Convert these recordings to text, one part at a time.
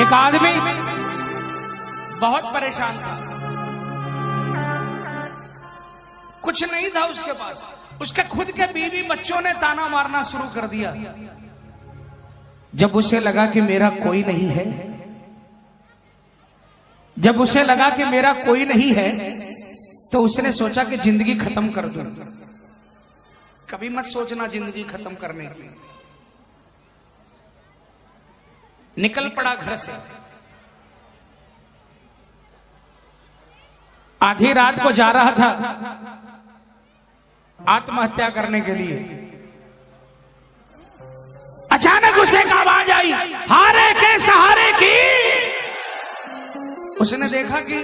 एक आदमी बहुत परेशान था, कुछ नहीं था उसके पास। उसके खुद के बीवी बच्चों ने ताना मारना शुरू कर दिया। जब उसे लगा कि मेरा कोई नहीं है, जब उसे लगा कि मेरा कोई नहीं है, तो उसने सोचा कि जिंदगी खत्म कर दूं। कभी मत सोचना जिंदगी खत्म करने की। निकल पड़ा घर से। आधी रात को जा रहा था आत्महत्या करने के लिए। अचानक उसे एक आवाज आई, हारे के सहारे की। उसने देखा कि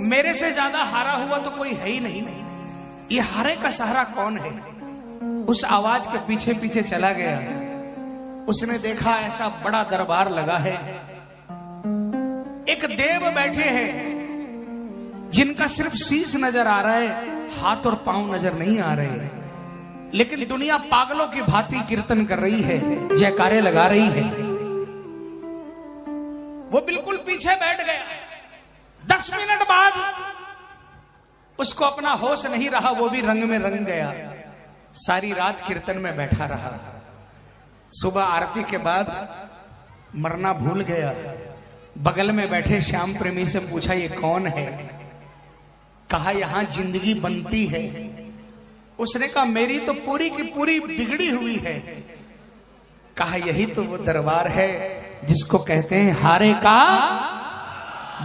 मेरे से ज्यादा हारा हुआ तो कोई है ही नहीं। ये हारे का सहारा कौन है? उस आवाज के पीछे पीछे चला गया। उसने देखा ऐसा बड़ा दरबार लगा है, एक देव बैठे हैं जिनका सिर्फ शीश नजर आ रहा है, हाथ और पांव नजर नहीं आ रहे हैं। लेकिन दुनिया पागलों की भांति कीर्तन कर रही है, जयकारे लगा रही है। वो बिल्कुल पीछे बैठ गया। 10 मिनट बाद उसको अपना होश नहीं रहा, वो भी रंग में रंग गया। सारी रात कीर्तन में बैठा रहा। सुबह आरती के बाद मरना भूल गया। बगल में बैठे श्याम प्रेमी से पूछा, ये कौन है? कहा यहां जिंदगी बनती है। उसने कहा मेरी तो पूरी की पूरी बिगड़ी हुई है। कहा यही तो वो दरबार है जिसको कहते हैं हारे का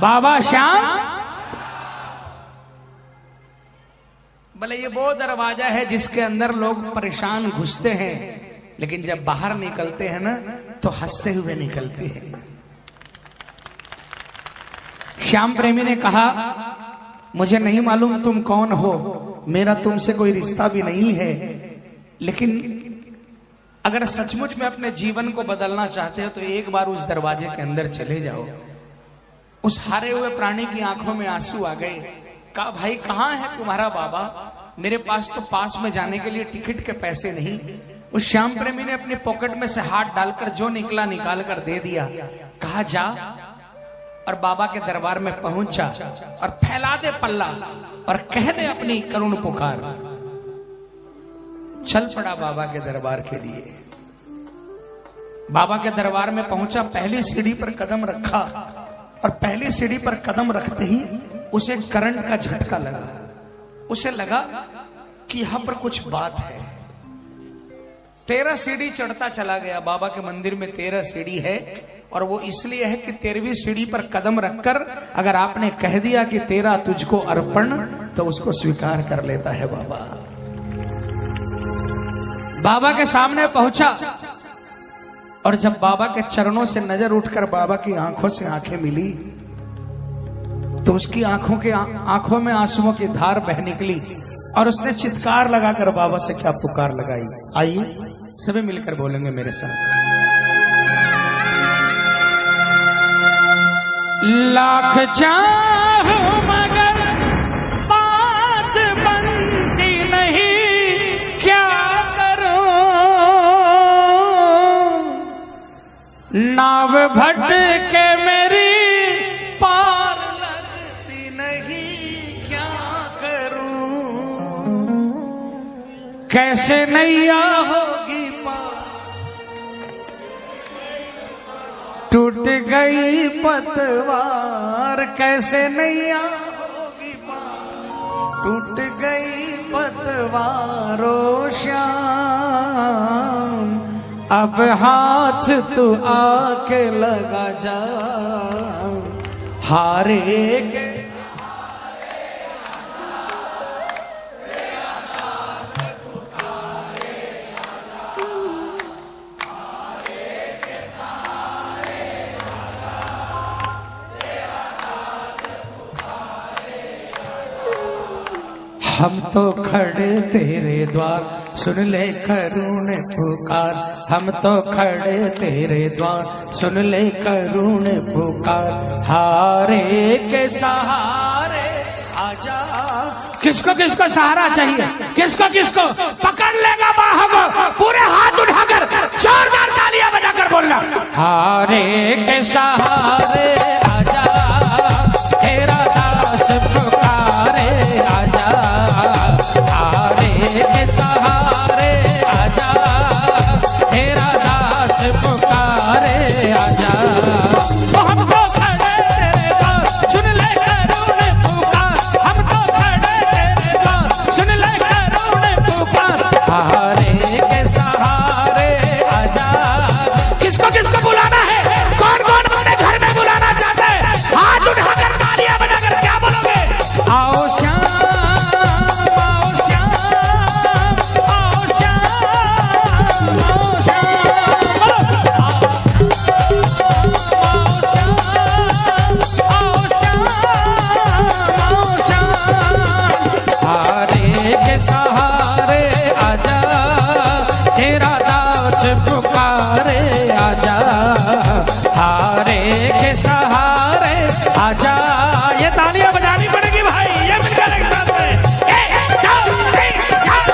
बाबा श्याम। भले ये वो दरवाजा है जिसके अंदर लोग परेशान घुसते हैं, लेकिन जब बाहर निकलते हैं ना तो हंसते हुए निकलते हैं। श्याम प्रेमी ने कहा, मुझे नहीं मालूम तुम कौन हो, मेरा तुमसे कोई रिश्ता भी नहीं है, लेकिन अगर सचमुच में अपने जीवन को बदलना चाहते हो तो एक बार उस दरवाजे के अंदर चले जाओ। उस हारे हुए प्राणी की आंखों में आंसू आ गए। कहा भाई कहां है तुम्हारा बाबा? मेरे पास तो पास में जाने के लिए टिकट के पैसे नहीं। उस श्याम प्रेमी ने अपनी पॉकेट में से हाथ डालकर जो निकला निकाल कर दे दिया। कहा जा और बाबा के दरबार में पहुंच जा और फैला दे पल्ला और कह दे अपनी करुण पुकार। चल पड़ा बाबा के दरबार के लिए। बाबा के दरबार में पहुंचा, पहली सीढ़ी पर कदम रखा और पहली सीढ़ी पर कदम रखते ही उसे करंट का झटका लगा। उसे लगा कि यहां पर कुछ बात है। 13 सीढ़ी चढ़ता चला गया। बाबा के मंदिर में 13 सीढ़ी है और वो इसलिए है कि 13वीं सीढ़ी पर कदम रखकर अगर आपने कह दिया कि तेरा तुझको अर्पण, तो उसको स्वीकार कर लेता है बाबा। बाबा के सामने पहुंचा और जब बाबा के चरणों से नजर उठकर बाबा की आंखों से आंखें मिली तो उसकी आंखों में आंसुओं की धार बह निकली और उसने चित्कार लगाकर बाबा से क्या पुकार लगाई। आइए सभी मिलकर बोलेंगे मेरे साथ। लाख चाहूं मगर बात बनती नहीं, क्या करूं? नाव भटके मेरी पार लगती नहीं, क्या करूं? कैसे नैया होगी पार, टूट गई पतवार। कैसे नैया होगी पार, टूट गई पतवारो श्याम। अब हाथ तू आके लगा जा, हारे के हम तो खड़े तेरे द्वार, सुन ले करुण पुकार। हम तो खड़े तेरे द्वार, सुन ले करुण पुकार। हारे के सहारे आजा। किसको किसको सहारा चाहिए? किसको किसको? पकड़ लेगा बाहों को, पूरे हाथ उठाकर जोरदार तालियां बजाकर बोलना। हारे के सहारे आजा, तेरा दास पुकारे आजा, हारे के सहारे आजा, तेरा दास पुकारे आजा। तो हमको खड़े तेरे द्वार सुन ले करुण पुकार, हम तो खड़े तेरे द्वार सुन ले करुण पुकार। हारे के सहारे आजा। किसको किसको बुलाना है? कौन कौन अपने घर में बुलाना चाहता है? हाथ उठाकर तालियां बजाकर क्या बोलोगे? आओ श्याम, आओ श्याम, आओ श्याम, आओ श्याम, बोलो आओ श्याम, आओ श्याम, आओ श्याम। हारे के सहारे आजा, तेरा दास पुकारे आजा, हारे के सहारे आजा। ये तालियां बजानी पड़ेगी भाई, ये मिलकर एक साथ में। 1 2 3 4।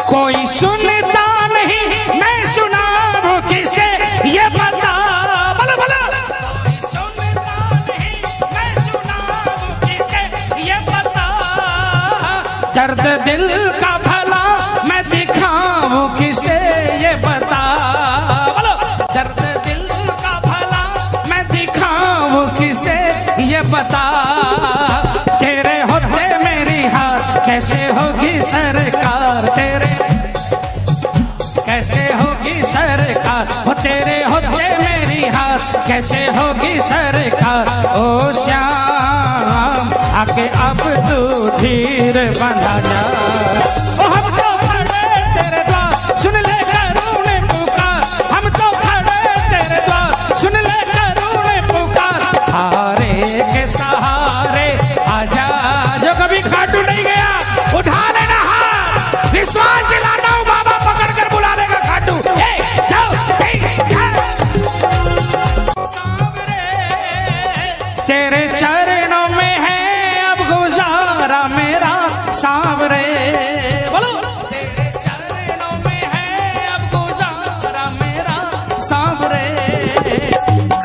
कोई सुनता नहीं, मैं सुनाऊं किसे ये बता, बोलो बोलो। कोई सुनता नहीं, मैं सुनाऊं किसे ये बता, दर्द दिल का भला मैं दिखाऊं किसे ये बता, बोलो दर्द दिल का भला मैं दिखाऊं किसे ये बता। तेरे होते मेरी हार कैसे होगी सरकार, तेरे कैसे होगी सरकार, हो तेरे होते मेरी हार कैसे होगी सरकार। ओ श्याम आके अब तू धीर बंधा जा, ओ हम तो खड़े तेरे द्वार सुन ले करुण पुकार, हम तो खड़े तेरे द्वार सुन ले करुण पुकार। हारे के सहारे आजा। जो कभी खाटू नहीं गया उठा लेना हाथ, विश्वास दिलाता हूँ बाबा पकड़ कर बुला लेगा खाटू। 1 2 3 4। तेरे चरणों में है अब गुजारा मेरा सांवरे, बोलो तेरे चरणों में है अब गुजारा मेरा सांवरे।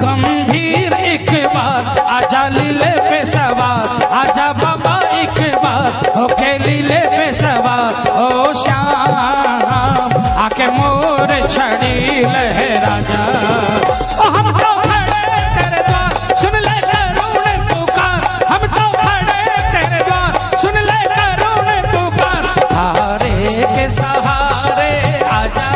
गंभीर एक बार आजा लीले पे सवार, आजा बाबा एक बार होके लीले पे सवार। ओ श्याम आके मोर छड़ी लहरा जा, ओ हम तो खड़े तेरे द्वार सुन ले करुण पुकार, हम तो खड़े तेरे द्वार सुन ले करुण पुकार। हारे के सहारे आजा,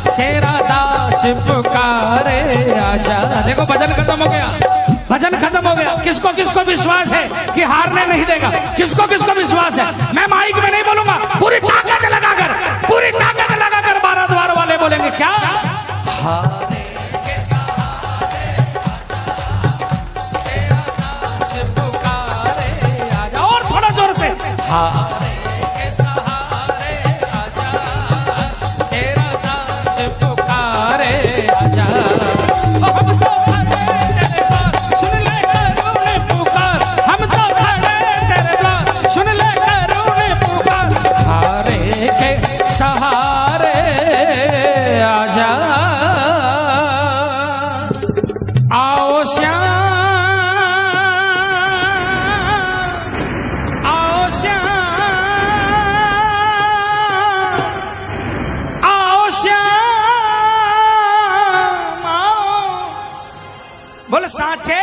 तेरा दास पुकारे आजा। देखो भजन खत्म हो गया, भजन खत्म हो गया। किसको किसको विश्वास है कि हारने नहीं देगा? किसको किसको विश्वास है? मैं माइक में नहीं बोलूंगा, पूरी ताकत लगाकर, पूरी ताकत लगाकर 12 द्वार वाले बोलेंगे क्या? हारे के सहारे आजा, तेरा दास पुकारे आजा। और थोड़ा जोर से। हारे के सहारे आजा, तेरा दास पुकारे आजा। हम तो खड़े तेरे द्वार सुन ले करुण पुकार, हम तो खड़े तेरे द्वार सुन ले करुण पुकार। हारे के सहारे आजा, आओ श्याम, आओ श्याम, आओ श्याम, आओ। बोल साचे